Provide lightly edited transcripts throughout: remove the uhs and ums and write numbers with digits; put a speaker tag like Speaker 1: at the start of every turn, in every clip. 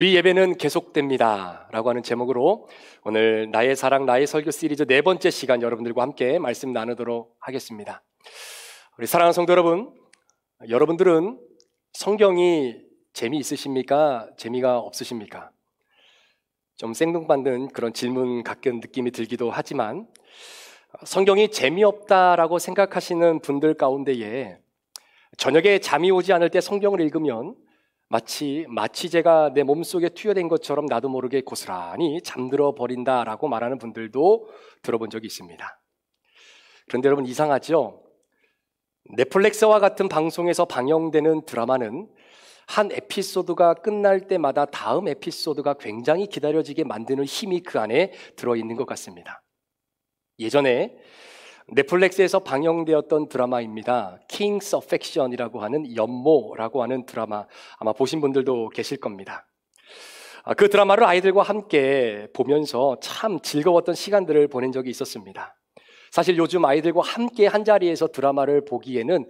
Speaker 1: 우리 예배는 계속됩니다 라고 하는 제목으로 오늘 나의 사랑 나의 설교 시리즈 네 번째 시간 여러분들과 함께 말씀 나누도록 하겠습니다. 우리 사랑하는 성도 여러분, 여러분들은 성경이 재미있으십니까? 재미가 없으십니까? 좀 생뚱맞는 그런 질문 같은 느낌이 들기도 하지만 성경이 재미없다라고 생각하시는 분들 가운데에 저녁에 잠이 오지 않을 때 성경을 읽으면 마치 마취제가 내 몸속에 투여된 것처럼 나도 모르게 고스란히 잠들어 버린다라고 말하는 분들도 들어본 적이 있습니다. 그런데 여러분 이상하죠? 넷플릭스와 같은 방송에서 방영되는 드라마는 한 에피소드가 끝날 때마다 다음 에피소드가 굉장히 기다려지게 만드는 힘이 그 안에 들어있는 것 같습니다. 예전에 넷플릭스에서 방영되었던 드라마입니다. King's Affection이라고 하는 연모라고 하는 드라마, 아마 보신 분들도 계실 겁니다. 그 드라마를 아이들과 함께 보면서 참 즐거웠던 시간들을 보낸 적이 있었습니다. 사실 요즘 아이들과 함께 한자리에서 드라마를 보기에는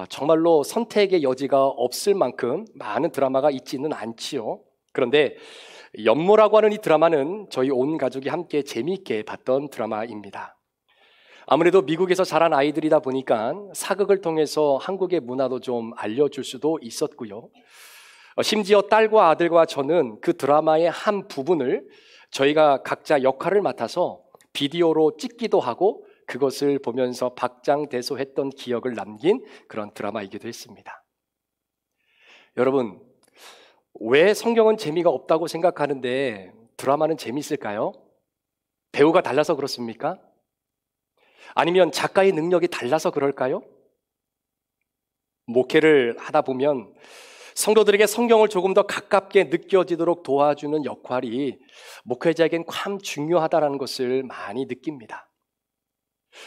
Speaker 1: 정말로 선택의 여지가 없을 만큼 많은 드라마가 있지는 않지요. 그런데 연모라고 하는 이 드라마는 저희 온 가족이 함께 재미있게 봤던 드라마입니다. 아무래도 미국에서 자란 아이들이다 보니까 사극을 통해서 한국의 문화도 좀 알려줄 수도 있었고요. 심지어 딸과 아들과 저는 그 드라마의 한 부분을 저희가 각자 역할을 맡아서 비디오로 찍기도 하고 그것을 보면서 박장대소했던 기억을 남긴 그런 드라마이기도 했습니다. 여러분, 왜 성경은 재미가 없다고 생각하는데 드라마는 재미있을까요? 배우가 달라서 그렇습니까? 아니면 작가의 능력이 달라서 그럴까요? 목회를 하다 보면 성도들에게 성경을 조금 더 가깝게 느껴지도록 도와주는 역할이 목회자에겐 참 중요하다는 것을 많이 느낍니다.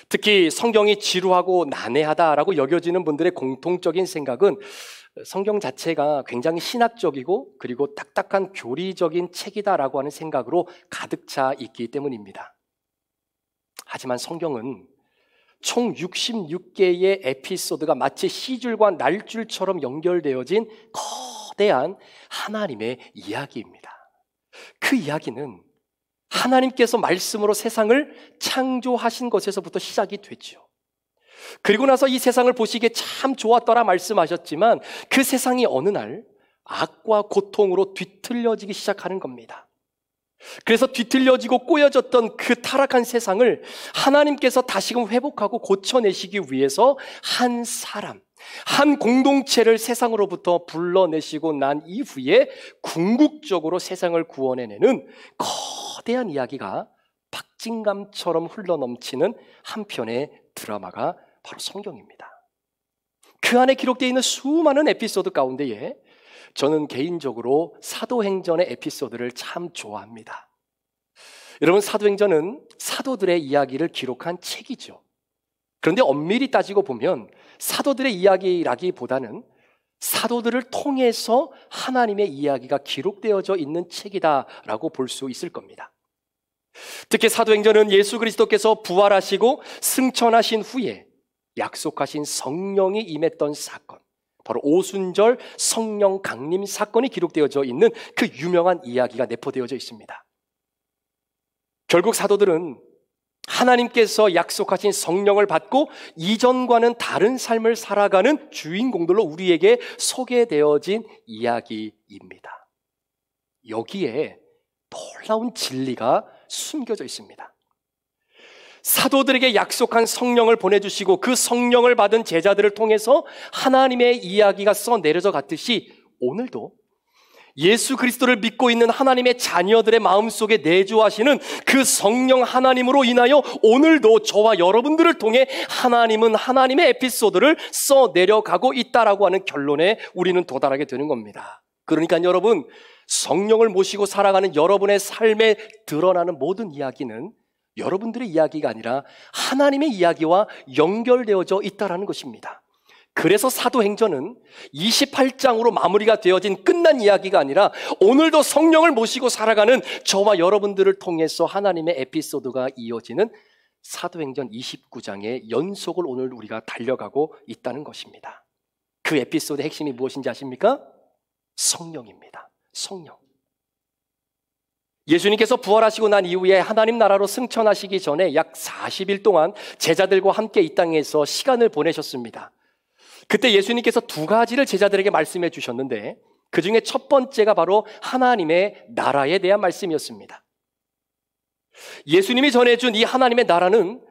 Speaker 1: 특히 성경이 지루하고 난해하다라고 여겨지는 분들의 공통적인 생각은 성경 자체가 굉장히 신학적이고 그리고 딱딱한 교리적인 책이다라고 하는 생각으로 가득 차 있기 때문입니다. 하지만 성경은 총 66개의 에피소드가 마치 시줄과 날줄처럼 연결되어진 거대한 하나님의 이야기입니다. 그 이야기는 하나님께서 말씀으로 세상을 창조하신 것에서부터 시작이 되죠. 그리고 나서 이 세상을 보시기에 참 좋았더라 말씀하셨지만 그 세상이 어느 날 악과 고통으로 뒤틀려지기 시작하는 겁니다. 그래서 뒤틀려지고 꼬여졌던 그 타락한 세상을 하나님께서 다시금 회복하고 고쳐내시기 위해서 한 사람, 한 공동체를 세상으로부터 불러내시고 난 이후에 궁극적으로 세상을 구원해내는 거대한 이야기가 박진감처럼 흘러넘치는 한 편의 드라마가 바로 성경입니다. 그 안에 기록되어 있는 수많은 에피소드 가운데에 저는 개인적으로 사도행전의 에피소드를 참 좋아합니다. 여러분, 사도행전은 사도들의 이야기를 기록한 책이죠. 그런데 엄밀히 따지고 보면 사도들의 이야기라기보다는 사도들을 통해서 하나님의 이야기가 기록되어져 있는 책이다라고 볼 수 있을 겁니다. 특히 사도행전은 예수 그리스도께서 부활하시고 승천하신 후에 약속하신 성령이 임했던 사건, 바로 오순절 성령 강림 사건이 기록되어져 있는 그 유명한 이야기가 내포되어져 있습니다. 결국 사도들은 하나님께서 약속하신 성령을 받고 이전과는 다른 삶을 살아가는 주인공들로 우리에게 소개되어진 이야기입니다. 여기에 놀라운 진리가 숨겨져 있습니다. 사도들에게 약속한 성령을 보내주시고 그 성령을 받은 제자들을 통해서 하나님의 이야기가 써내려져 갔듯이 오늘도 예수 그리스도를 믿고 있는 하나님의 자녀들의 마음속에 내주하시는 그 성령 하나님으로 인하여 오늘도 저와 여러분들을 통해 하나님은 하나님의 에피소드를 써내려가고 있다라고 하는 결론에 우리는 도달하게 되는 겁니다. 그러니까 여러분, 성령을 모시고 살아가는 여러분의 삶에 드러나는 모든 이야기는 여러분들의 이야기가 아니라 하나님의 이야기와 연결되어져 있다는 것입니다. 그래서 사도행전은 28장으로 마무리가 되어진 끝난 이야기가 아니라 오늘도 성령을 모시고 살아가는 저와 여러분들을 통해서 하나님의 에피소드가 이어지는 사도행전 29장의 연속을 오늘 우리가 달려가고 있다는 것입니다. 그 에피소드의 핵심이 무엇인지 아십니까? 성령입니다. 성령. 예수님께서 부활하시고 난 이후에 하나님 나라로 승천하시기 전에 약 40일 동안 제자들과 함께 이 땅에서 시간을 보내셨습니다. 그때 예수님께서 두 가지를 제자들에게 말씀해 주셨는데 그 중에 첫 번째가 바로 하나님의 나라에 대한 말씀이었습니다. 예수님이 전해준 이 하나님의 나라는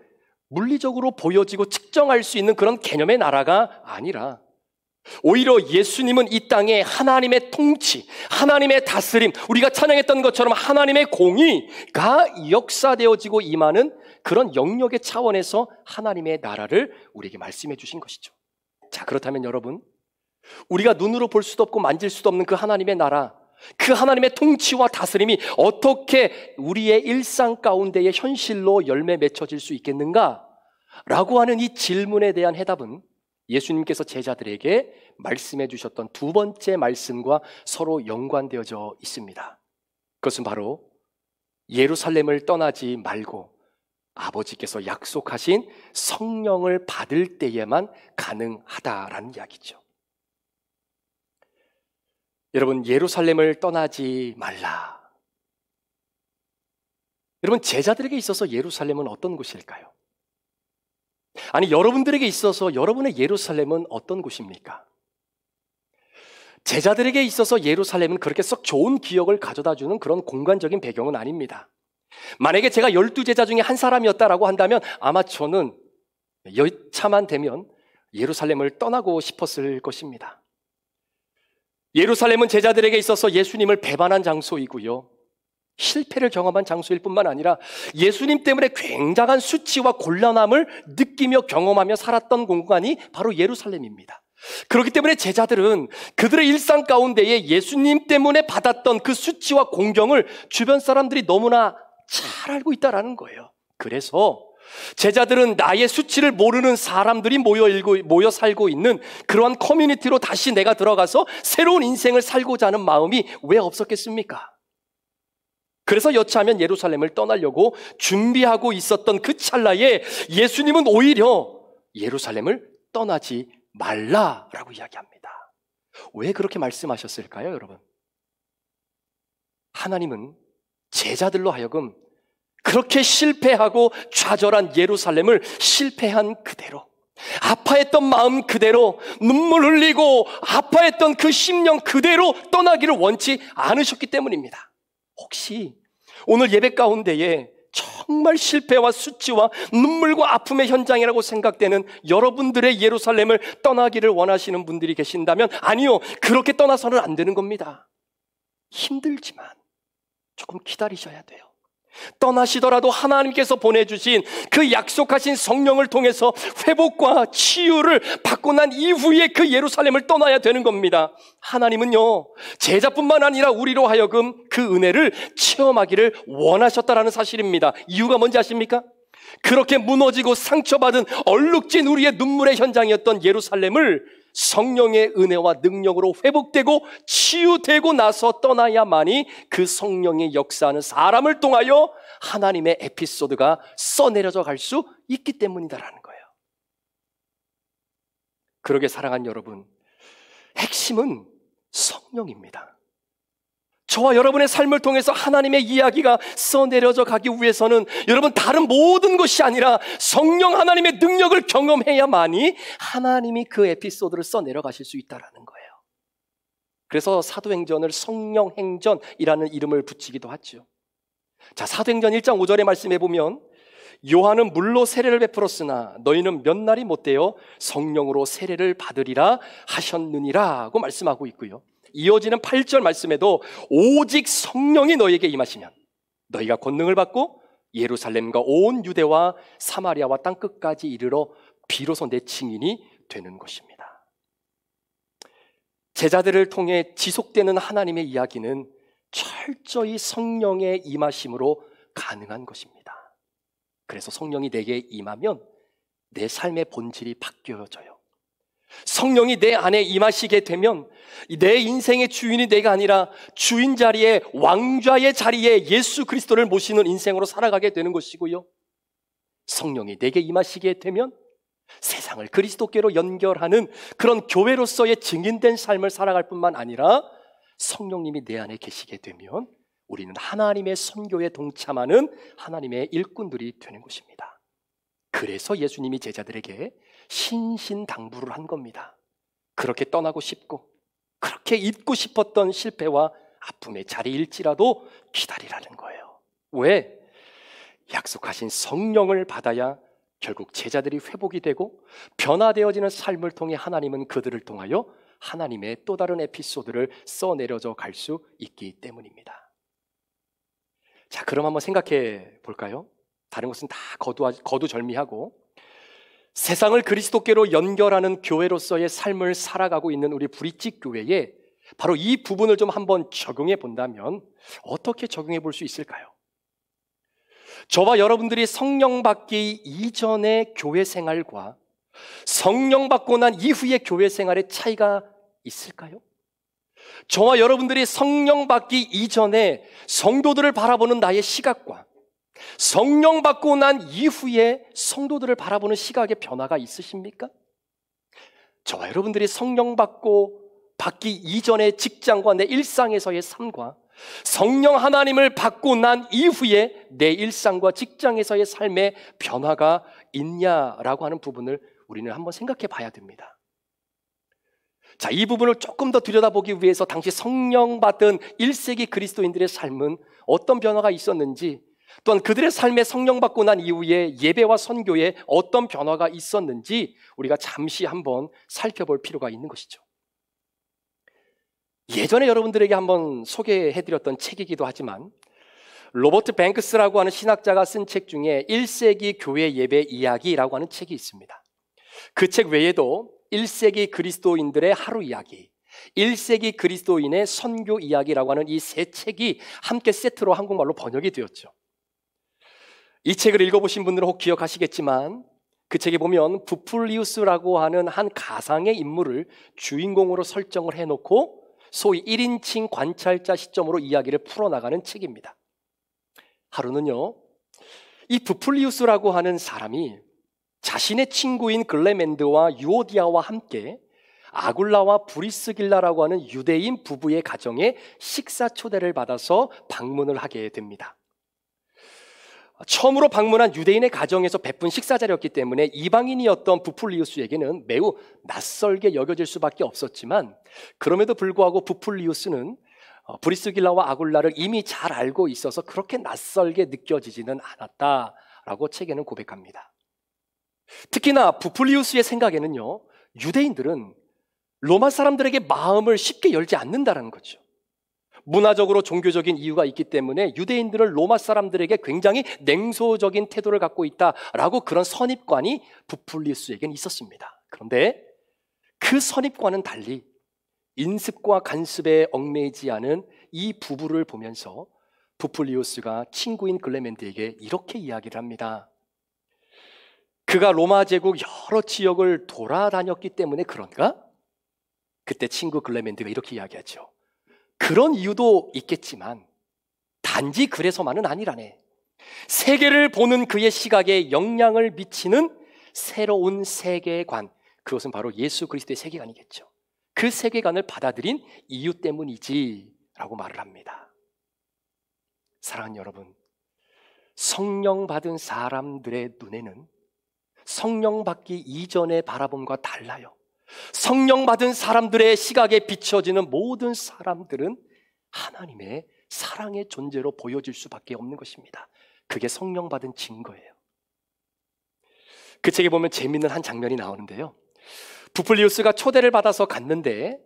Speaker 1: 물리적으로 보여지고 측정할 수 있는 그런 개념의 나라가 아니라 오히려 예수님은 이 땅에 하나님의 통치, 하나님의 다스림, 우리가 찬양했던 것처럼 하나님의 공의가 역사되어지고 임하는 그런 영역의 차원에서 하나님의 나라를 우리에게 말씀해 주신 것이죠. 자, 그렇다면 여러분, 우리가 눈으로 볼 수도 없고 만질 수도 없는 그 하나님의 나라, 그 하나님의 통치와 다스림이 어떻게 우리의 일상 가운데의 현실로 열매 맺혀질 수 있겠는가? 라고 하는 이 질문에 대한 해답은 예수님께서 제자들에게 말씀해 주셨던 두 번째 말씀과 서로 연관되어져 있습니다. 그것은 바로 예루살렘을 떠나지 말고 아버지께서 약속하신 성령을 받을 때에만 가능하다라는 이야기죠. 여러분, 예루살렘을 떠나지 말라. 여러분, 제자들에게 있어서 예루살렘은 어떤 곳일까요? 아니, 여러분들에게 있어서 여러분의 예루살렘은 어떤 곳입니까? 제자들에게 있어서 예루살렘은 그렇게 썩 좋은 기억을 가져다주는 그런 공간적인 배경은 아닙니다. 만약에 제가 12제자 중에 한 사람이었다라고 한다면 아마 저는 여차만 되면 예루살렘을 떠나고 싶었을 것입니다. 예루살렘은 제자들에게 있어서 예수님을 배반한 장소이고요, 실패를 경험한 장소일 뿐만 아니라 예수님 때문에 굉장한 수치와 곤란함을 느끼며 경험하며 살았던 공간이 바로 예루살렘입니다. 그렇기 때문에 제자들은 그들의 일상 가운데에 예수님 때문에 받았던 그 수치와 공경을 주변 사람들이 너무나 잘 알고 있다라는 거예요. 그래서 제자들은 나의 수치를 모르는 사람들이 모여 살고 있는 그러한 커뮤니티로 다시 내가 들어가서 새로운 인생을 살고자 하는 마음이 왜 없었겠습니까? 그래서 여차하면 예루살렘을 떠나려고 준비하고 있었던 그 찰나에 예수님은 오히려 예루살렘을 떠나지 말라라고 이야기합니다. 왜 그렇게 말씀하셨을까요, 여러분? 하나님은 제자들로 하여금 그렇게 실패하고 좌절한 예루살렘을 실패한 그대로, 아파했던 마음 그대로, 눈물 흘리고 아파했던 그 심령 그대로 떠나기를 원치 않으셨기 때문입니다. 혹시 오늘 예배 가운데에 정말 실패와 수치와 눈물과 아픔의 현장이라고 생각되는 여러분들의 예루살렘을 떠나기를 원하시는 분들이 계신다면 아니요, 그렇게 떠나서는 안 되는 겁니다. 힘들지만 조금 기다리셔야 돼요. 떠나시더라도 하나님께서 보내주신 그 약속하신 성령을 통해서 회복과 치유를 받고 난 이후에 그 예루살렘을 떠나야 되는 겁니다. 하나님은요, 제자뿐만 아니라 우리로 하여금 그 은혜를 체험하기를 원하셨다라는 사실입니다. 이유가 뭔지 아십니까? 그렇게 무너지고 상처받은 얼룩진 우리의 눈물의 현장이었던 예루살렘을 성령의 은혜와 능력으로 회복되고 치유되고 나서 떠나야만이 그 성령의 역사하는 사람을 통하여 하나님의 에피소드가 써내려져 갈 수 있기 때문이다라는 거예요. 그러게 사랑하는 여러분, 핵심은 성령입니다. 저와 여러분의 삶을 통해서 하나님의 이야기가 써내려져 가기 위해서는 여러분, 다른 모든 것이 아니라 성령 하나님의 능력을 경험해야만이 하나님이 그 에피소드를 써내려 가실 수 있다는 거예요. 그래서 사도행전을 성령행전이라는 이름을 붙이기도 하죠. 자, 사도행전 1장 5절의 말씀해 보면 요한은 물로 세례를 베풀었으나 너희는 몇 날이 못되어 성령으로 세례를 받으리라 하셨느니라고 말씀하고 있고요, 이어지는 8절 말씀에도 오직 성령이 너희에게 임하시면 너희가 권능을 받고 예루살렘과 온 유대와 사마리아와 땅끝까지 이르러 비로소 내 증인이 되는 것입니다. 제자들을 통해 지속되는 하나님의 이야기는 철저히 성령의 임하심으로 가능한 것입니다. 그래서 성령이 내게 임하면 내 삶의 본질이 바뀌어져요. 성령이 내 안에 임하시게 되면 내 인생의 주인이 내가 아니라 주인 자리에, 왕좌의 자리에 예수 그리스도를 모시는 인생으로 살아가게 되는 것이고요, 성령이 내게 임하시게 되면 세상을 그리스도께로 연결하는 그런 교회로서의 증인된 삶을 살아갈 뿐만 아니라 성령님이 내 안에 계시게 되면 우리는 하나님의 선교에 동참하는 하나님의 일꾼들이 되는 것입니다. 그래서 예수님이 제자들에게 신신당부를 한 겁니다. 그렇게 떠나고 싶고 그렇게 잊고 싶었던 실패와 아픔의 자리일지라도 기다리라는 거예요. 왜? 약속하신 성령을 받아야 결국 제자들이 회복이 되고 변화되어지는 삶을 통해 하나님은 그들을 통하여 하나님의 또 다른 에피소드를 써내려져 갈 수 있기 때문입니다. 자, 그럼 한번 생각해 볼까요? 다른 것은 다 거두절미하고 세상을 그리스도께로 연결하는 교회로서의 삶을 살아가고 있는 우리 브릿지 교회에 바로 이 부분을 좀 한번 적용해 본다면 어떻게 적용해 볼 수 있을까요? 저와 여러분들이 성령 받기 이전의 교회 생활과 성령 받고 난 이후의 교회 생활의 차이가 있을까요? 저와 여러분들이 성령 받기 이전에 성도들을 바라보는 나의 시각과 성령 받고 난 이후에 성도들을 바라보는 시각의 변화가 있으십니까? 저와 여러분들이 성령 받기 이전의 직장과 내 일상에서의 삶과 성령 하나님을 받고 난 이후에 내 일상과 직장에서의 삶의 변화가 있냐라고 하는 부분을 우리는 한번 생각해 봐야 됩니다. 자, 이 부분을 조금 더 들여다보기 위해서 당시 성령 받은 1세기 그리스도인들의 삶은 어떤 변화가 있었는지, 또한 그들의 삶에 성령 받고 난 이후에 예배와 선교에 어떤 변화가 있었는지 우리가 잠시 한번 살펴볼 필요가 있는 것이죠. 예전에 여러분들에게 한번 소개해드렸던 책이기도 하지만 로버트 뱅크스라고 하는 신학자가 쓴 책 중에 1세기 교회 예배 이야기라고 하는 책이 있습니다. 그 책 외에도 1세기 그리스도인들의 하루 이야기, 1세기 그리스도인의 선교 이야기라고 하는 이 세 책이 함께 세트로 한국말로 번역이 되었죠. 이 책을 읽어보신 분들은 혹 기억하시겠지만 그 책에 보면 부풀리우스라고 하는 한 가상의 인물을 주인공으로 설정을 해놓고 소위 1인칭 관찰자 시점으로 이야기를 풀어나가는 책입니다. 하루는요, 이 부풀리우스라고 하는 사람이 자신의 친구인 글레멘드와 유오디아와 함께 아굴라와 브리스길라라고 하는 유대인 부부의 가정에 식사 초대를 받아서 방문을 하게 됩니다. 처음으로 방문한 유대인의 가정에서 베푼 식사 자리였기 때문에 이방인이었던 부풀리우스에게는 매우 낯설게 여겨질 수밖에 없었지만, 그럼에도 불구하고 부풀리우스는 브리스길라와 아굴라를 이미 잘 알고 있어서 그렇게 낯설게 느껴지지는 않았다라고 책에는 고백합니다. 특히나 부풀리우스의 생각에는요, 유대인들은 로마 사람들에게 마음을 쉽게 열지 않는다는 거죠. 문화적으로 종교적인 이유가 있기 때문에 유대인들은 로마 사람들에게 굉장히 냉소적인 태도를 갖고 있다라고 그런 선입관이 부풀리우스에게는 있었습니다. 그런데 그 선입관은 달리 인습과 간습에 얽매이지 않은 이 부부를 보면서 부풀리우스가 친구인 글레멘드에게 이렇게 이야기를 합니다. 그가 로마 제국 여러 지역을 돌아다녔기 때문에 그런가? 그때 친구 글레멘드가 이렇게 이야기하죠. 그런 이유도 있겠지만 단지 그래서만은 아니라네. 세계를 보는 그의 시각에 영향을 미치는 새로운 세계관, 그것은 바로 예수 그리스도의 세계관이겠죠. 그 세계관을 받아들인 이유 때문이지 라고 말을 합니다. 사랑하는 여러분, 성령 받은 사람들의 눈에는 성령 받기 이전의 바라봄과 달라요. 성령 받은 사람들의 시각에 비춰지는 모든 사람들은 하나님의 사랑의 존재로 보여질 수밖에 없는 것입니다. 그게 성령 받은 증거예요. 그 책에 보면 재미있는 한 장면이 나오는데요, 부풀리우스가 초대를 받아서 갔는데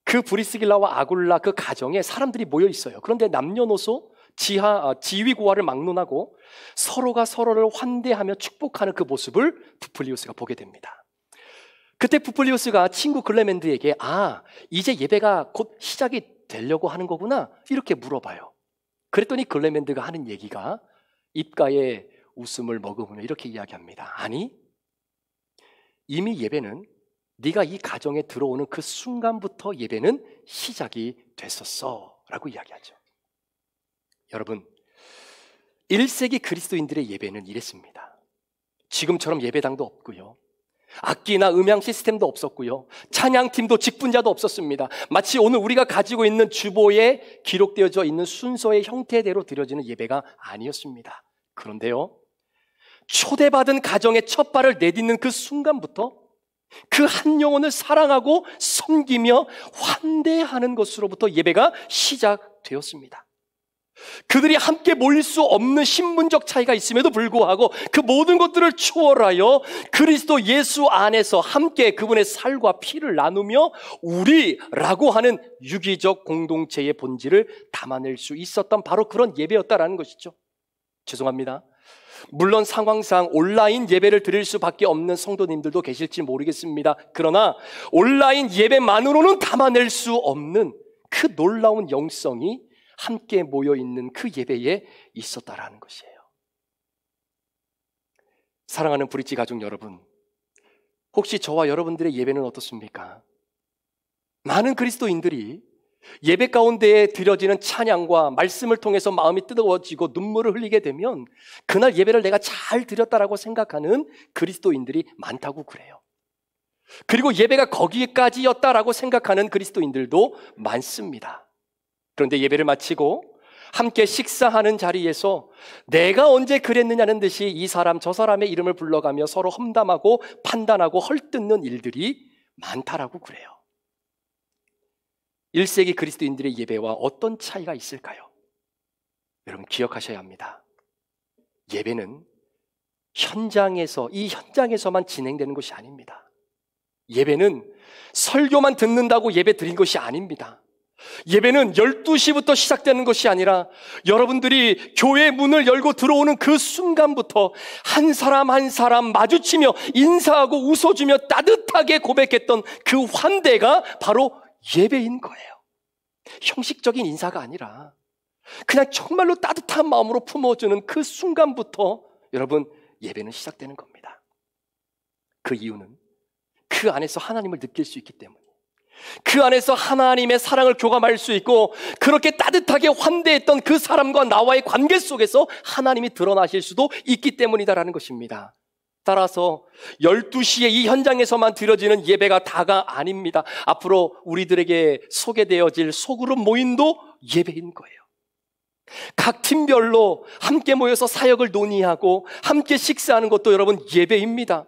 Speaker 1: 그 브리스길라와 아굴라 그 가정에 사람들이 모여 있어요. 그런데 남녀노소 지위고하를 막론하고 서로가 서로를 환대하며 축복하는 그 모습을 부풀리우스가 보게 됩니다. 그때 부풀리우스가 친구 글레멘드에게 이제 예배가 곧 시작이 되려고 하는 거구나 이렇게 물어봐요. 그랬더니 글레멘드가 하는 얘기가 입가에 웃음을 머금으며 이렇게 이야기합니다. 아니, 이미 예배는 네가 이 가정에 들어오는 그 순간부터 예배는 시작이 됐었어 라고 이야기하죠. 여러분, 1세기 그리스도인들의 예배는 이랬습니다. 지금처럼 예배당도 없고요, 악기나 음향 시스템도 없었고요. 찬양팀도 직분자도 없었습니다. 마치 오늘 우리가 가지고 있는 주보에 기록되어져 있는 순서의 형태대로 드려지는 예배가 아니었습니다. 그런데요, 초대받은 가정의 첫 발을 내딛는 그 순간부터 그 한 영혼을 사랑하고 섬기며 환대하는 것으로부터 예배가 시작되었습니다. 그들이 함께 모일 수 없는 신분적 차이가 있음에도 불구하고 그 모든 것들을 초월하여 그리스도 예수 안에서 함께 그분의 살과 피를 나누며 우리라고 하는 유기적 공동체의 본질을 담아낼 수 있었던 바로 그런 예배였다라는 것이죠. 죄송합니다. 물론 상황상 온라인 예배를 드릴 수밖에 없는 성도님들도 계실지 모르겠습니다. 그러나 온라인 예배만으로는 담아낼 수 없는 그 놀라운 영성이 함께 모여있는 그 예배에 있었다라는 것이에요. 사랑하는 브릿지 가족 여러분, 혹시 저와 여러분들의 예배는 어떻습니까? 많은 그리스도인들이 예배 가운데에 드려지는 찬양과 말씀을 통해서 마음이 뜨거워지고 눈물을 흘리게 되면 그날 예배를 내가 잘 드렸다라고 생각하는 그리스도인들이 많다고 그래요. 그리고 예배가 거기까지였다라고 생각하는 그리스도인들도 많습니다. 그런데 예배를 마치고 함께 식사하는 자리에서 내가 언제 그랬느냐는 듯이 이 사람 저 사람의 이름을 불러가며 서로 험담하고 판단하고 헐뜯는 일들이 많다라고 그래요. 1세기 그리스도인들의 예배와 어떤 차이가 있을까요? 여러분 기억하셔야 합니다. 예배는 이 현장에서만 진행되는 것이 아닙니다. 예배는 설교만 듣는다고 예배 드린 것이 아닙니다. 예배는 12시부터 시작되는 것이 아니라 여러분들이 교회 문을 열고 들어오는 그 순간부터 한 사람 한 사람 마주치며 인사하고 웃어주며 따뜻하게 고백했던 그 환대가 바로 예배인 거예요. 형식적인 인사가 아니라 그냥 정말로 따뜻한 마음으로 품어주는 그 순간부터 여러분 예배는 시작되는 겁니다. 그 이유는 그 안에서 하나님을 느낄 수 있기 때문에, 그 안에서 하나님의 사랑을 교감할 수 있고 그렇게 따뜻하게 환대했던 그 사람과 나와의 관계 속에서 하나님이 드러나실 수도 있기 때문이다라는 것입니다. 따라서 12시에 이 현장에서만 드려지는 예배가 다가 아닙니다. 앞으로 우리들에게 소개되어질 소그룹 모임도 예배인 거예요. 각 팀별로 함께 모여서 사역을 논의하고 함께 식사하는 것도 여러분 예배입니다.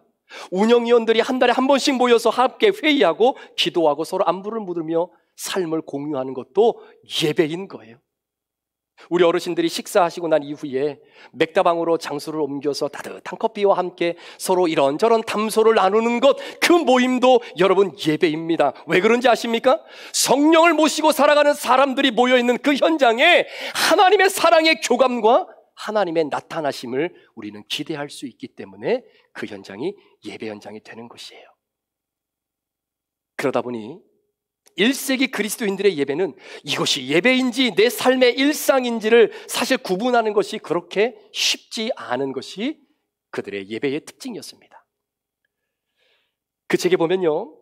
Speaker 1: 운영위원들이 한 달에 한 번씩 모여서 함께 회의하고 기도하고 서로 안부를 묻으며 삶을 공유하는 것도 예배인 거예요. 우리 어르신들이 식사하시고 난 이후에 맥다방으로 장소를 옮겨서 따뜻한 커피와 함께 서로 이런저런 담소를 나누는 것, 그 모임도 여러분 예배입니다. 왜 그런지 아십니까? 성령을 모시고 살아가는 사람들이 모여있는 그 현장에 하나님의 사랑의 교감과 하나님의 나타나심을 우리는 기대할 수 있기 때문에 그 현장이 예배 현장이 되는 것이에요. 그러다 보니 1세기 그리스도인들의 예배는 이것이 예배인지 내 삶의 일상인지를 사실 구분하는 것이 그렇게 쉽지 않은 것이 그들의 예배의 특징이었습니다. 그 책에 보면요,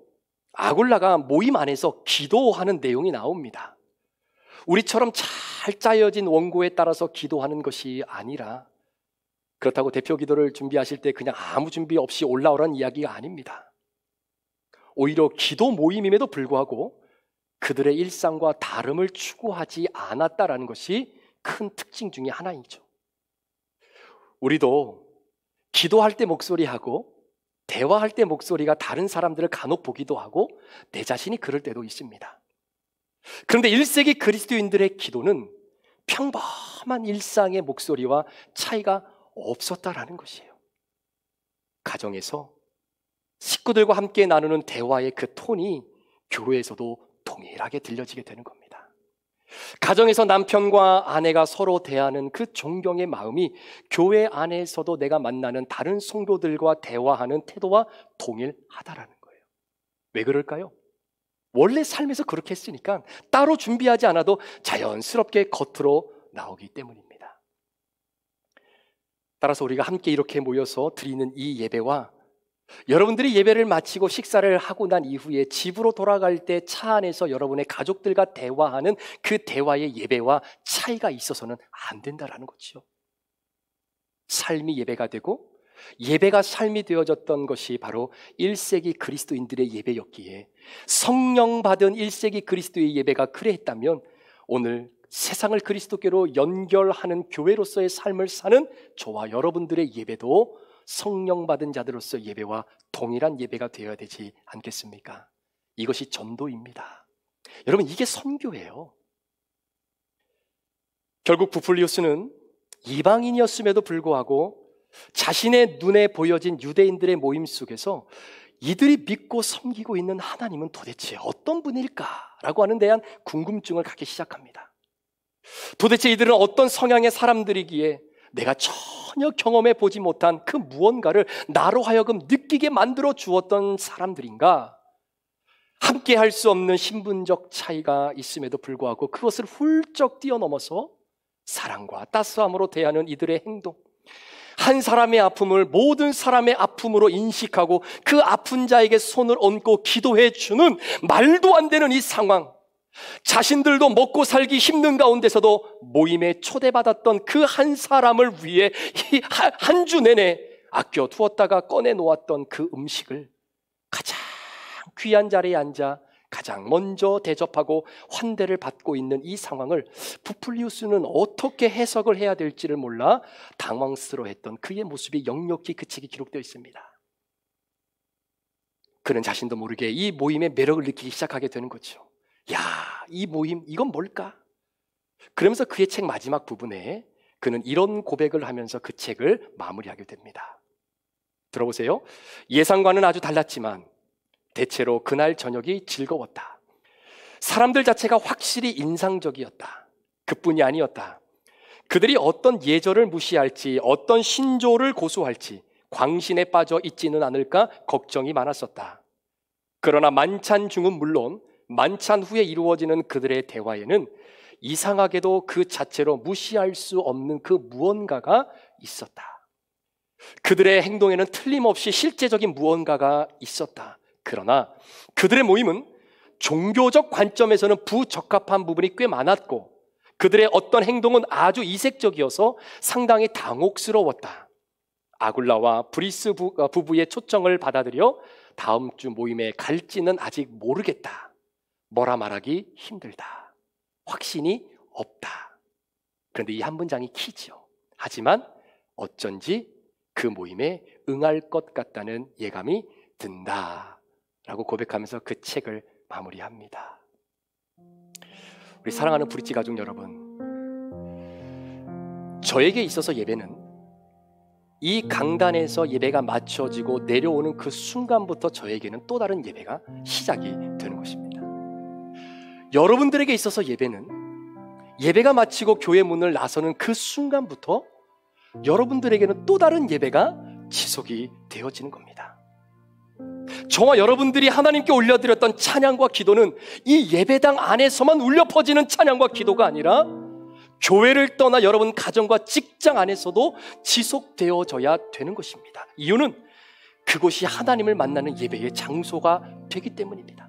Speaker 1: 아굴라가 모임 안에서 기도하는 내용이 나옵니다. 우리처럼 잘 짜여진 원고에 따라서 기도하는 것이 아니라, 그렇다고 대표 기도를 준비하실 때 그냥 아무 준비 없이 올라오라는 이야기가 아닙니다. 오히려 기도 모임임에도 불구하고 그들의 일상과 다름을 추구하지 않았다라는 것이 큰 특징 중에 하나이죠. 우리도 기도할 때 목소리하고 대화할 때 목소리가 다른 사람들을 간혹 보기도 하고 내 자신이 그럴 때도 있습니다. 그런데 1세기 그리스도인들의 기도는 평범한 일상의 목소리와 차이가 없었다라는 것이에요. 가정에서 식구들과 함께 나누는 대화의 그 톤이 교회에서도 동일하게 들려지게 되는 겁니다. 가정에서 남편과 아내가 서로 대하는 그 존경의 마음이 교회 안에서도 내가 만나는 다른 성도들과 대화하는 태도와 동일하다라는 거예요. 왜 그럴까요? 원래 삶에서 그렇게 했으니까 따로 준비하지 않아도 자연스럽게 겉으로 나오기 때문입니다. 따라서 우리가 함께 이렇게 모여서 드리는 이 예배와 여러분들이 예배를 마치고 식사를 하고 난 이후에 집으로 돌아갈 때 차 안에서 여러분의 가족들과 대화하는 그 대화의 예배와 차이가 있어서는 안 된다라는 거죠. 삶이 예배가 되고 예배가 삶이 되어졌던 것이 바로 1세기 그리스도인들의 예배였기에 성령 받은 1세기 그리스도의 예배가 그래했다면 오늘 세상을 그리스도께로 연결하는 교회로서의 삶을 사는 저와 여러분들의 예배도 성령 받은 자들로서 예배와 동일한 예배가 되어야 되지 않겠습니까? 이것이 전도입니다. 여러분, 이게 선교예요. 결국 부풀리우스는 이방인이었음에도 불구하고 자신의 눈에 보여진 유대인들의 모임 속에서 이들이 믿고 섬기고 있는 하나님은 도대체 어떤 분일까라고 하는 데한 궁금증을 갖기 시작합니다. 도대체 이들은 어떤 성향의 사람들이기에 내가 전혀 경험해 보지 못한 그 무언가를 나로 하여금 느끼게 만들어 주었던 사람들인가? 함께 할 수 없는 신분적 차이가 있음에도 불구하고 그것을 훌쩍 뛰어넘어서 사랑과 따스함으로 대하는 이들의 행동, 한 사람의 아픔을 모든 사람의 아픔으로 인식하고 그 아픈 자에게 손을 얹고 기도해 주는 말도 안 되는 이 상황, 자신들도 먹고 살기 힘든 가운데서도 모임에 초대받았던 그 한 사람을 위해 한 주 내내 아껴 두었다가 꺼내 놓았던 그 음식을 가장 귀한 자리에 앉아 가장 먼저 대접하고 환대를 받고 있는 이 상황을 부풀리우스는 어떻게 해석을 해야 될지를 몰라 당황스러워했던 그의 모습이 역력히 그 책에 기록되어 있습니다. 그는 자신도 모르게 이 모임의 매력을 느끼기 시작하게 되는 거죠. 야, 이 모임, 이건 뭘까? 그러면서 그의 책 마지막 부분에 그는 이런 고백을 하면서 그 책을 마무리하게 됩니다. 들어보세요. 예상과는 아주 달랐지만 대체로 그날 저녁이 즐거웠다. 사람들 자체가 확실히 인상적이었다. 그뿐이 아니었다. 그들이 어떤 예절을 무시할지, 어떤 신조를 고수할지 광신에 빠져 있지는 않을까 걱정이 많았었다. 그러나 만찬 중은 물론 만찬 후에 이루어지는 그들의 대화에는 이상하게도 그 자체로 무시할 수 없는 그 무언가가 있었다. 그들의 행동에는 틀림없이 실제적인 무언가가 있었다. 그러나 그들의 모임은 종교적 관점에서는 부적합한 부분이 꽤 많았고 그들의 어떤 행동은 아주 이색적이어서 상당히 당혹스러웠다. 아굴라와 브리스 부부의 초청을 받아들여 다음 주 모임에 갈지는 아직 모르겠다. 뭐라 말하기 힘들다. 확신이 없다. 그런데 이 한 문장이 키죠. 하지만 어쩐지 그 모임에 응할 것 같다는 예감이 든다. 라고 고백하면서 그 책을 마무리합니다. 우리 사랑하는 브릿지 가족 여러분, 저에게 있어서 예배는 이 강단에서 예배가 마쳐지고 내려오는 그 순간부터 저에게는 또 다른 예배가 시작이 되는 것입니다. 여러분들에게 있어서 예배는 예배가 마치고 교회 문을 나서는 그 순간부터 여러분들에게는 또 다른 예배가 지속이 되어지는 겁니다. 저와 여러분들이 하나님께 올려드렸던 찬양과 기도는 이 예배당 안에서만 울려 퍼지는 찬양과 기도가 아니라 교회를 떠나 여러분 가정과 직장 안에서도 지속되어져야 되는 것입니다. 이유는 그곳이 하나님을 만나는 예배의 장소가 되기 때문입니다.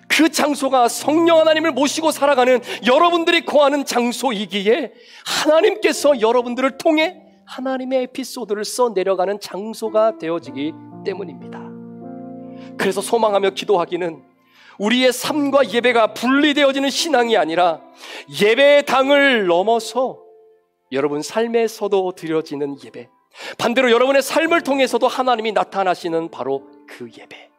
Speaker 1: 그 장소가 성령 하나님을 모시고 살아가는 여러분들이 거하는 장소이기에 하나님께서 여러분들을 통해 하나님의 에피소드를 써 내려가는 장소가 되어지기 때문입니다. 그래서 소망하며 기도하기는 우리의 삶과 예배가 분리되어지는 신앙이 아니라 예배의 당을 넘어서 여러분 삶에서도 드려지는 예배, 반대로 여러분의 삶을 통해서도 하나님이 나타나시는 바로 그 예배.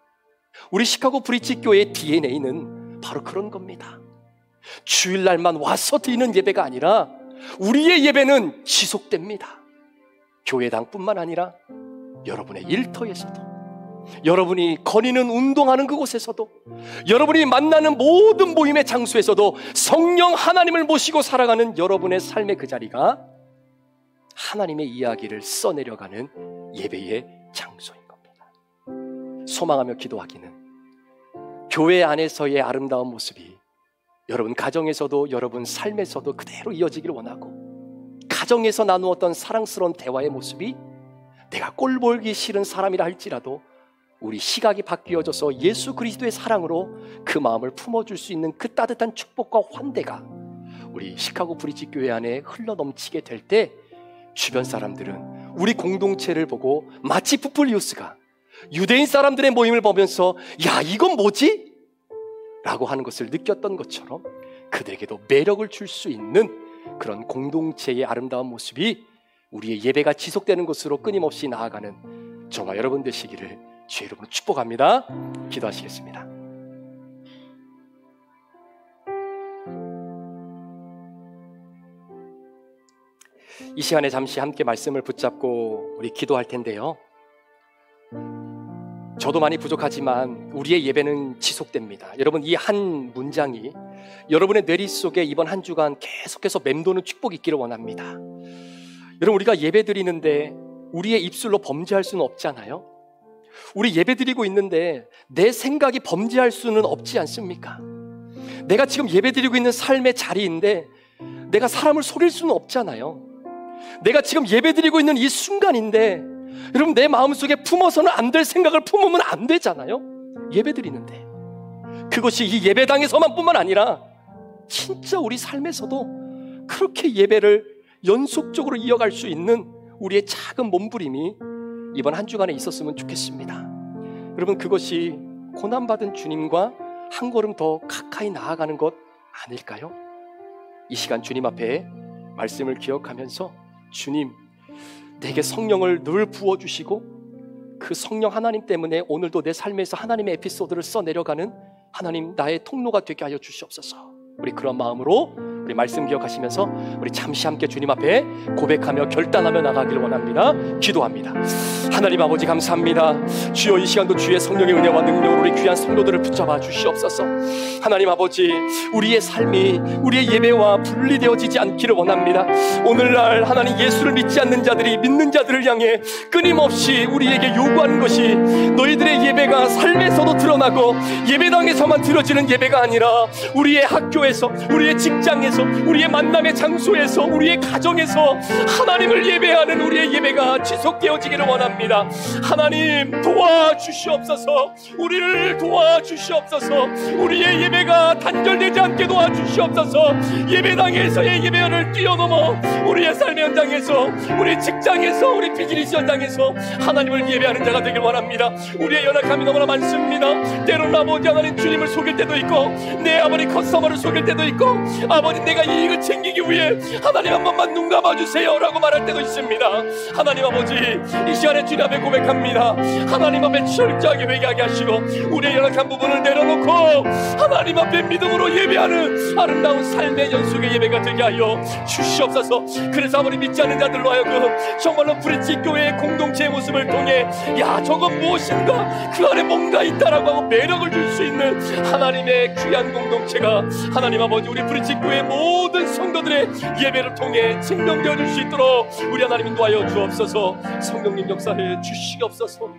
Speaker 1: 우리 시카고 브릿지 교회의 DNA는 바로 그런 겁니다. 주일날만 와서 드리는 예배가 아니라 우리의 예배는 지속됩니다. 교회당뿐만 아니라 여러분의 일터에서도, 여러분이 거니는 운동하는 그곳에서도, 여러분이 만나는 모든 모임의 장소에서도 성령 하나님을 모시고 살아가는 여러분의 삶의 그 자리가 하나님의 이야기를 써내려가는 예배의 장소인 겁니다. 소망하며 기도하기는 교회 안에서의 아름다운 모습이 여러분 가정에서도 여러분 삶에서도 그대로 이어지기를 원하고, 가정에서 나누었던 사랑스러운 대화의 모습이 내가 꼴보기 싫은 사람이라 할지라도 우리 시각이 바뀌어져서 예수 그리스도의 사랑으로 그 마음을 품어줄 수 있는 그 따뜻한 축복과 환대가 우리 시카고 브릿지 교회 안에 흘러넘치게 될 때 주변 사람들은 우리 공동체를 보고 마치 부풀리우스가 유대인 사람들의 모임을 보면서 야, 이건 뭐지? 라고 하는 것을 느꼈던 것처럼 그들에게도 매력을 줄 수 있는 그런 공동체의 아름다운 모습이 우리의 예배가 지속되는 것으로 끊임없이 나아가는 저와 여러분 되시기를 주의 이름으로 축복합니다. 기도하시겠습니다. 이 시간에 잠시 함께 말씀을 붙잡고 우리 기도할 텐데요, 저도 많이 부족하지만 우리의 예배는 지속됩니다. 여러분, 이 한 문장이 여러분의 뇌리 속에 이번 한 주간 계속해서 맴도는 축복이 있기를 원합니다. 여러분, 우리가 예배 드리는데 우리의 입술로 범죄할 수는 없잖아요. 우리 예배 드리고 있는데 내 생각이 범죄할 수는 없지 않습니까? 내가 지금 예배 드리고 있는 삶의 자리인데 내가 사람을 속일 수는 없잖아요. 내가 지금 예배 드리고 있는 이 순간인데 여러분, 내 마음속에 품어서는 안 될 생각을 품으면 안 되잖아요. 예배 드리는데 그것이 이 예배당에서만 뿐만 아니라 진짜 우리 삶에서도 그렇게 예배를 연속적으로 이어갈 수 있는 우리의 작은 몸부림이 이번 한 주간에 있었으면 좋겠습니다. 여러분, 그것이 고난받은 주님과 한 걸음 더 가까이 나아가는 것 아닐까요? 이 시간 주님 앞에 말씀을 기억하면서 주님, 내게 성령을 늘 부어주시고 그 성령 하나님 때문에 오늘도 내 삶에서 하나님의 에피소드를 써내려가는 하나님 나의 통로가 되게 하여 주시옵소서. 우리 그런 마음으로 우리 말씀 기억하시면서 우리 잠시 함께 주님 앞에 고백하며 결단하며 나가길 원합니다. 기도합니다. 하나님 아버지, 감사합니다. 주여, 이 시간도 주의 성령의 은혜와 능력으로 우리 귀한 성도들을 붙잡아 주시옵소서. 하나님 아버지, 우리의 삶이 우리의 예배와 분리되어지지 않기를 원합니다. 오늘날 하나님, 예수를 믿지 않는 자들이 믿는 자들을 향해 끊임없이 우리에게 요구하는 것이 너희들의 예배가 삶에서도 드러나고 예배당에서만 드려지는 예배가 아니라 우리의 학교에서, 우리의 직장에서, 우리의 만남의 장소에서, 우리의 가정에서 하나님을 예배하는 우리의 예배가 지속되어지기를 원합니다. 하나님, 도와주시옵소서. 우리를 도와주시옵소서. 우리의 예배가 단절되지 않게 도와주시옵소서. 예배당에서의 예배를 뛰어넘어 우리의 삶의 현장에서, 우리 직장에서, 우리 비즈니스 현장에서 하나님을 예배하는 자가 되길 원합니다. 우리의 연약함이 너무나 많습니다. 때로는 아버지 하나님, 주님을 속일 때도 있고 내 아버지 커스터머를 속일 때도 있고 아버지 내가 이익을 챙기기 위해 하나님 한 번만 눈 감아주세요 라고 말할 때도 있습니다. 하나님 아버지, 이 시간에 주님 앞에 고백합니다. 하나님 앞에 철저하게 회개하게 하시고 우리의 연약한 부분을 내려놓고 하나님 앞에 믿음으로 예배하는 아름다운 삶의 연속의 예배가 되게 하여 주시옵소서. 그래서 아버지, 믿지 않는 자들로 하여금 정말로 브릿지 교회의 공동체의 모습을 통해 야, 저건 무엇인가, 그 안에 뭔가 있다라고 하고 매력을 줄 수 있는 하나님의 귀한 공동체가 하나님 아버지, 우리 브릿지 교회의 모든 성도들의 예배를 통해 증명되어 줄 수 있도록 우리 하나님 인도하여 주옵소서. 성령님 역사해 주시옵소서.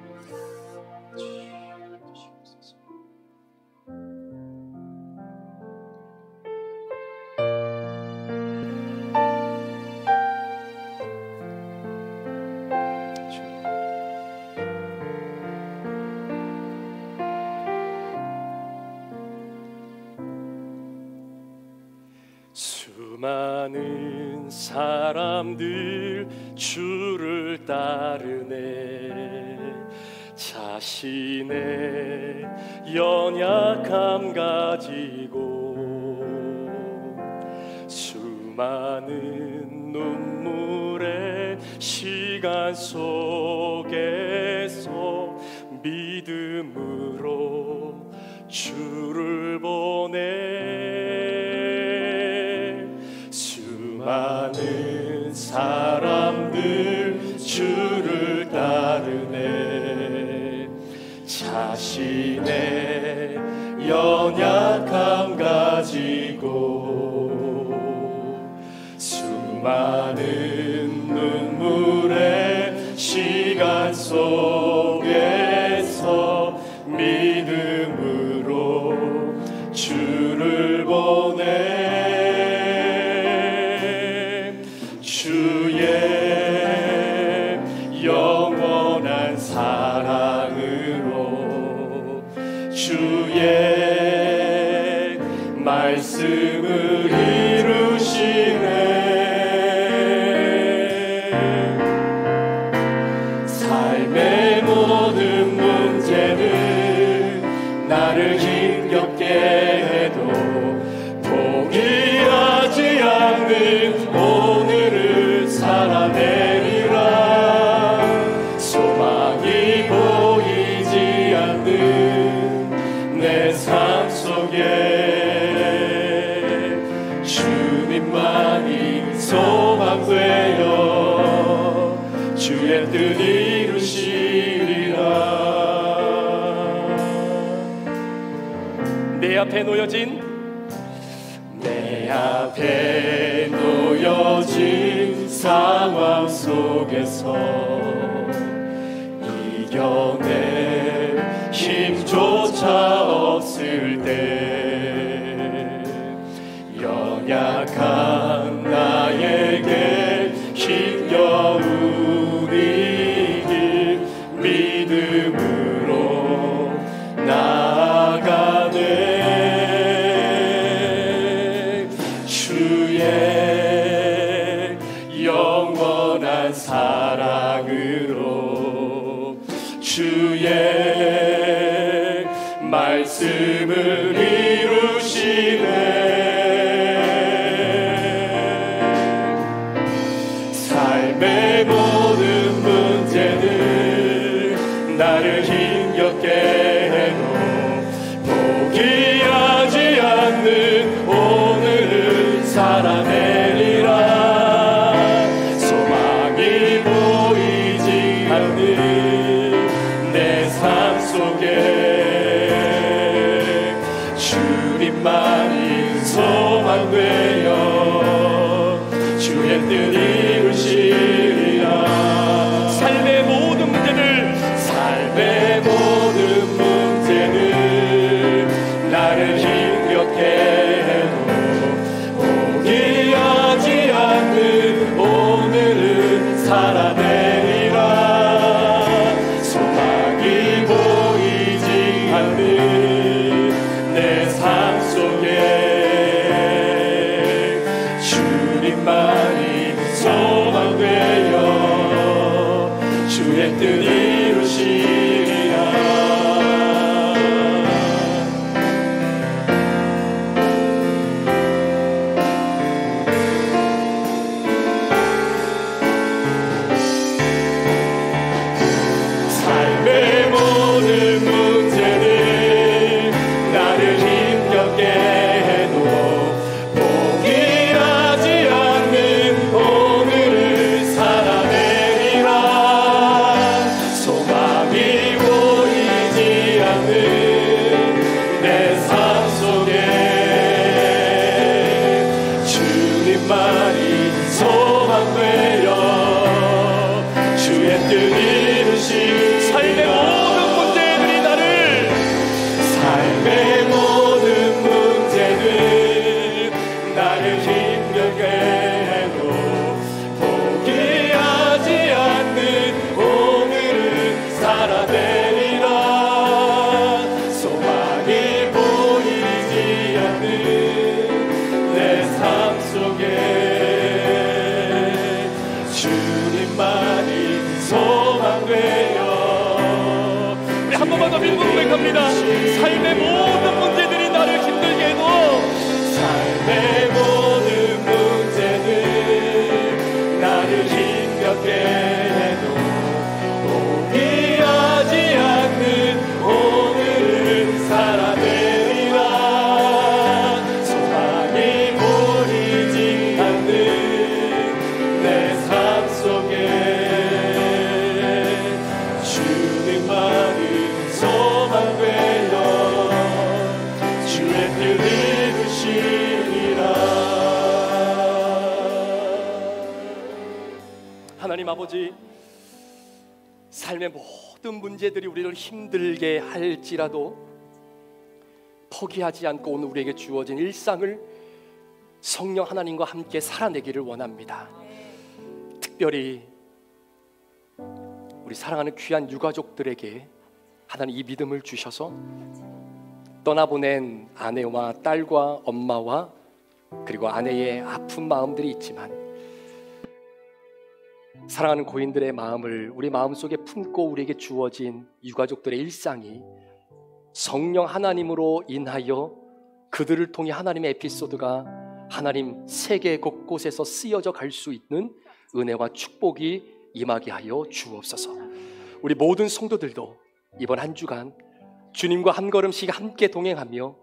Speaker 1: 수많은 사람들 주를 따르네. 자신의 연약함 가지고 수많은 눈물의 시간 속에서 믿음으로 주를 보내. 많은 사람들 주를 따르네. 자신의 연약함 가지고 수많은 눈물의 시간 속에서 믿음으로 주를 보내. 영원한 사랑으로 주의 말씀을 이루시네.
Speaker 2: 주의 뜻 이루시리라.
Speaker 1: 내 앞에 놓여진
Speaker 2: 상황 속에서 이겨낼 힘조차 없을 때 연약한 나에게 힘겨운 이 길 믿음으로 나아가네. 주의 영원한 사랑으로 주의 말씀을 이루시네. 삶의 모든 문제들 나를 힘겹게 해도 포기하지 않는 오늘을 살아내리라. 소망이 보이지 않는 내 삶 속에 주님만이 소망되어 주의 뜻 이루시리라. 삶의 모든 문제들 나를 힘겹게 해도 포기하지 않는 오늘은 살아내리라. 소망이 보이지 않는 내 삶 속에 주님만이 소망되어 주의 뜻 이루시리라. 삶의 모든 문제들 나를 힘겹게 해도 포기하지 않는 오늘을 살아내리라. 소망이 보이지 않는 내 삶 속에 주님만이 소망되어 주의 뜻 이루시리라. 삶의 모든 문제들 나를 힘들게 해도 포기하지 않는 오늘을 살아내리라. 소망이 보이지 않는 내 삶 속에 주님만이 소망되어. 우리 한 번만 더 믿고 고백합니다. 삶의 모든 문제들이 나를 힘들게 해도 삶의 모든 문제들 나를 힘겹게 해도 포기하지 않는 오늘을 살아내리라. 소망이 보이지 않는 내 삶 속에 주님만이 소망되어 주의 뜻 이루시리라.
Speaker 1: 하나님 아버지, 삶의 모든 문제들이 우리를 힘들게 할지라도 포기하지 않고 오늘 우리에게 주어진 일상을 성령 하나님과 함께 살아내기를 원합니다. 특별히 우리 사랑하는 귀한 유가족들에게 하나님 이 믿음을 주셔서 떠나보낸 아내와 딸과 엄마와 그리고 아내의 아픈 마음들이 있지만 사랑하는 고인들의 마음을 우리 마음속에 품고 우리에게 주어진 유가족들의 일상이 성령 하나님으로 인하여 그들을 통해 하나님의 에피소드가 하나님 세계 곳곳에서 쓰여져 갈 수 있는 은혜와 축복이 임하게 하여 주옵소서. 우리 모든 성도들도 이번 한 주간 주님과 한 걸음씩 함께 동행하며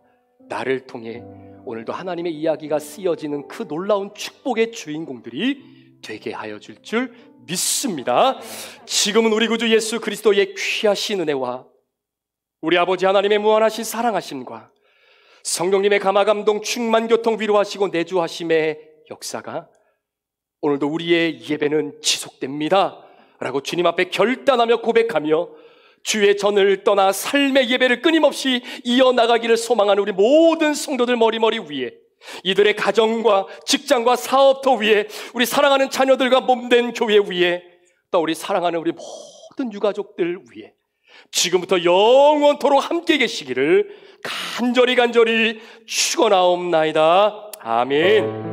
Speaker 1: 나를 통해 오늘도 하나님의 이야기가 쓰여지는 그 놀라운 축복의 주인공들이 되게 하여 줄 줄 믿습니다. 지금은 우리 구주 예수 그리스도의 귀하신 은혜와 우리 아버지 하나님의 무한하신 사랑하심과 성령님의 감화감동 충만교통 위로하시고 내주하심의 역사가 오늘도 우리의 예배는 지속됩니다 라고 주님 앞에 결단하며 고백하며 주의 전을 떠나 삶의 예배를 끊임없이 이어나가기를 소망하는 우리 모든 성도들 머리머리 위에, 이들의 가정과 직장과 사업터 위에, 우리 사랑하는 자녀들과 몸된 교회 위에, 또 우리 사랑하는 우리 모든 유가족들 위에 지금부터 영원토록 함께 계시기를 간절히 축원하옵나이다. 아멘.